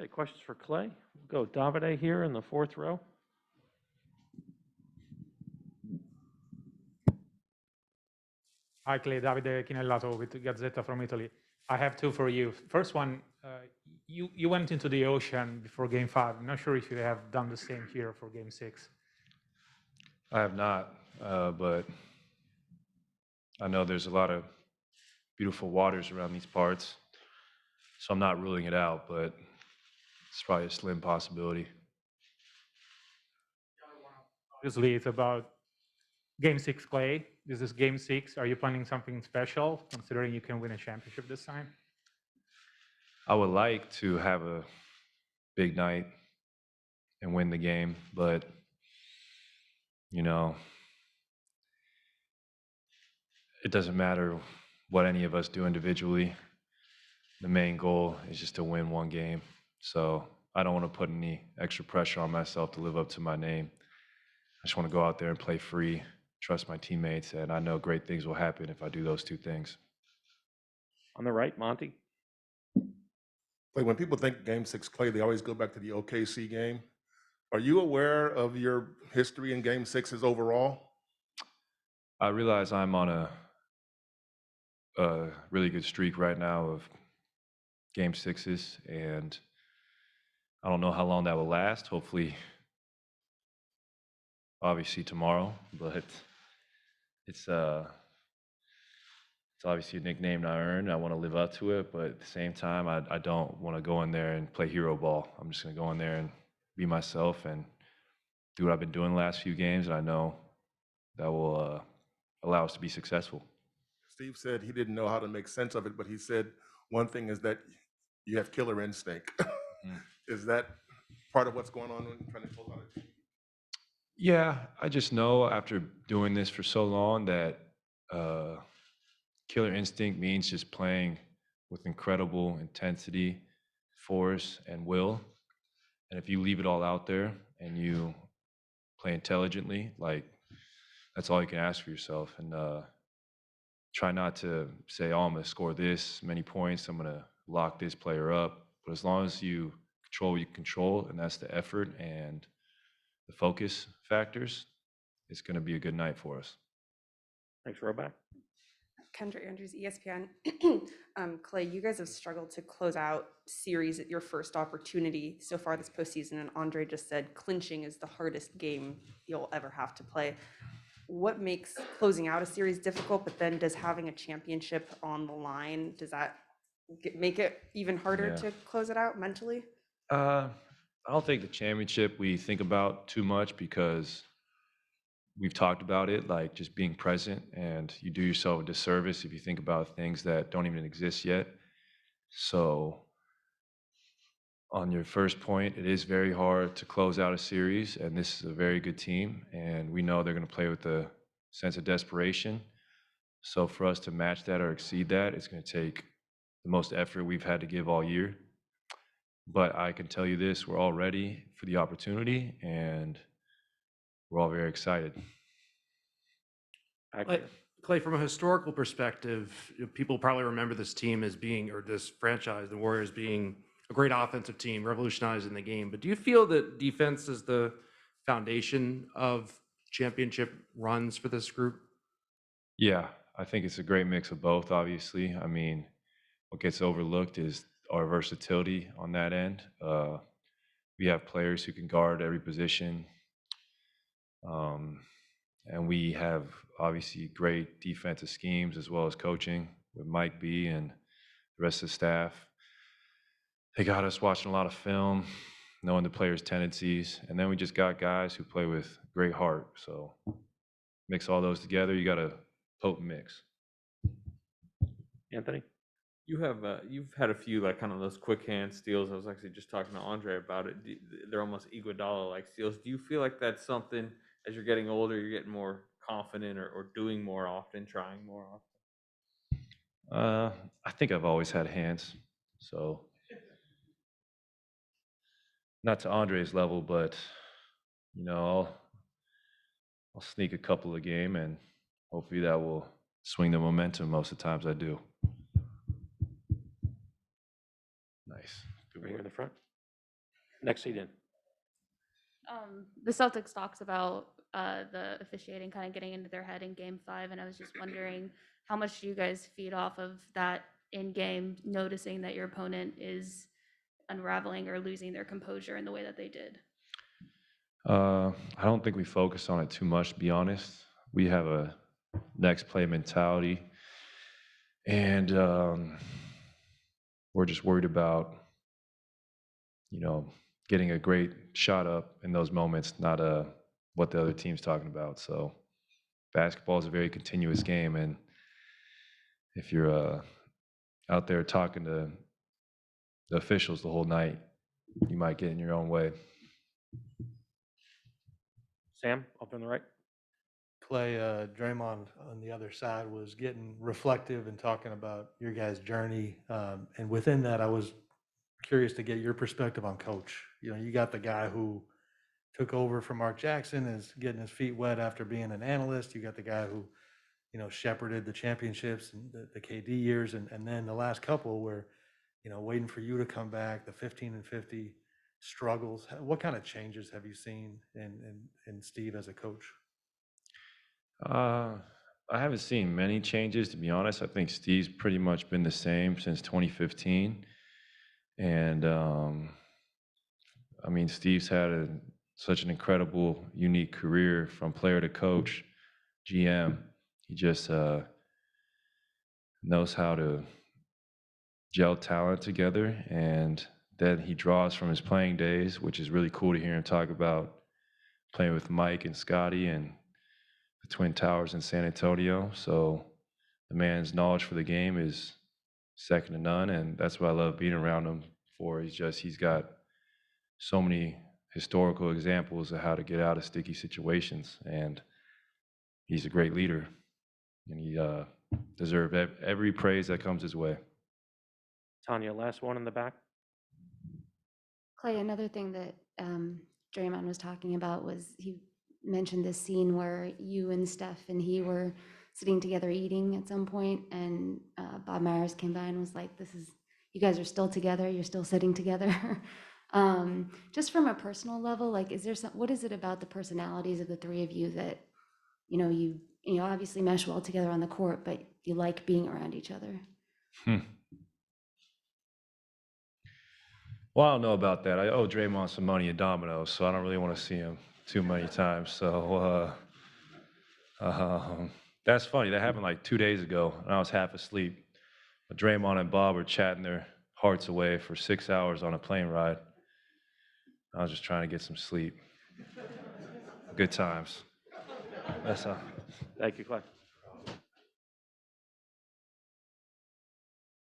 Okay, questions for Klay? We'll go Davide here in the fourth row. Hi, Clay. Davide Chinellato with Gazzetta from Italy. I have two for you. First one, you went into the ocean before Game 5. I'm not sure if you have done the same here for Game 6. I have not, but I know there's a lot of beautiful waters around these parts, so I'm not ruling it out, but it's probably a slim possibility. Obviously, it's about Game 6, Clay. This is Game 6. Are you planning something special, considering you can win a championship this time? I would like to have a big night and win the game, but, you know, it doesn't matter what any of us do individually. The main goal is just to win one game. So I don't want to put any extra pressure on myself to live up to my name. I just want to go out there and play free, trust my teammates, and I know great things will happen if I do those two things. On the right, Monty. Like when people think Game 6 Clay, they always go back to the OKC game. Are you aware of your history in Game 6s overall? I realize I'm on a really good streak right now of Game 6s, and I don't know how long that will last. Hopefully, obviously tomorrow, but it's obviously a nickname I earned. I want to live up to it, but at the same time, I don't want to go in there and play hero ball. I'm just going to go in there and be myself and do what I've been doing the last few games, and I know that will allow us to be successful. Steve said he didn't know how to make sense of it, but he said one thing is that you have killer instinct. Is that part of what's going on when you're trying to close out a team? Yeah, I just know after doing this for so long that killer instinct means just playing with incredible intensity, force, and will. And if you leave it all out there and you play intelligently, like that's all you can ask for yourself. And try not to say, oh, I'm going to score this many points, I'm going to lock this player up. But as long as you control what you control, and that's the effort and the focus factors, it's going to be a good night for us. Thanks, Roback. Kendra Andrews, ESPN. Clay, you guys have struggled to close out series at your first opportunity so far this postseason, and Andre just said clinching is the hardest game you'll ever have to play. What makes closing out a series difficult, but then does having a championship on the line, does that make it even harder to close it out mentally? I don't think the championship we think about too much because we've talked about it, like just being present, and you do yourself a disservice if you think about things that don't even exist yet. So on your first point, it is very hard to close out a series, and this is a very good team, and we know they're going to play with a sense of desperation. So for us to match that or exceed that, it's going to take the most effort we've had to give all year. But I can tell you this, we're all ready for the opportunity, and we're all very excited. Clay, from a historical perspective, people probably remember this team as being, or this franchise, the Warriors, being a great offensive team, revolutionizing the game. But do you feel that defense is the foundation of championship runs for this group? Yeah, I think it's a great mix of both, obviously. I mean, what gets overlooked is our versatility on that end. We have players who can guard every position. And we have obviously great defensive schemes as well as coaching with Mike B and the rest of the staff. They got us watching a lot of film, knowing the players' tendencies. And then we just got guys who play with great heart. So mix all those together, you got a potent mix. Anthony? You've had a few like kind of those quick hand steals. I was actually just talking to Andre about it. They're almost Iguodala like steals. Do you feel like that's something as you're getting older, you're getting more confident or doing more often, trying more often? I think I've always had hands, so not to Andre's level, but you know, I'll sneak a couple a game, and hopefully that will swing the momentum. Most of the times I do. Nice. Right here in the front. Next seat in. The Celtics talks about the officiating kind of getting into their head in Game 5, and I was just wondering how much do you guys feed off of that in game, noticing that your opponent is unraveling or losing their composure in the way that they did? I don't think we focus on it too much, to be honest. We have a next play mentality, and we're just worried about, getting a great shot up in those moments, not what the other team's talking about. So basketball is a very continuous game, and if you're out there talking to the officials the whole night, you might get in your own way. Sam, up on the right. Clay, Draymond on the other side was getting reflective and talking about your guys' journey. And within that, I was curious to get your perspective on Coach. You got the guy who took over from Mark Jackson, is getting his feet wet after being an analyst. You got the guy who, shepherded the championships and the KD years, and then the last couple where, waiting for you to come back, the 15-50 struggles. What kind of changes have you seen in Steve as a coach? I haven't seen many changes, to be honest. I think Steve's pretty much been the same since 2015. And Steve's had such an incredible, unique career from player to coach, GM. He just knows how to gel talent together, and then he draws from his playing days, which is really cool to hear him talk about playing with Mike and Scotty and the Twin Towers in San Antonio. So the man's knowledge for the game is second to none, and that's what I love being around him for. He's got so many historical examples of how to get out of sticky situations, and he's a great leader, and he deserves every praise that comes his way. Tanya, last one in the back. Clay, another thing that Draymond was talking about was he mentioned this scene where you and Steph and he were sitting together eating at some point, and Bob Myers came by and was like, you guys are still together, you're still sitting together. Just from a personal level, like, what is it about the personalities of the three of you that, you obviously mesh well together on the court, but you like being around each other? Well, I don't know about that. I owe Draymond some money at Domino's, so I don't really want to see him too many times. So that's funny. That happened like 2 days ago, and I was half asleep. But Draymond and Bob were chatting their hearts away for 6 hours on a plane ride. I was just trying to get some sleep. Good times. That's all. Thank you, Clay.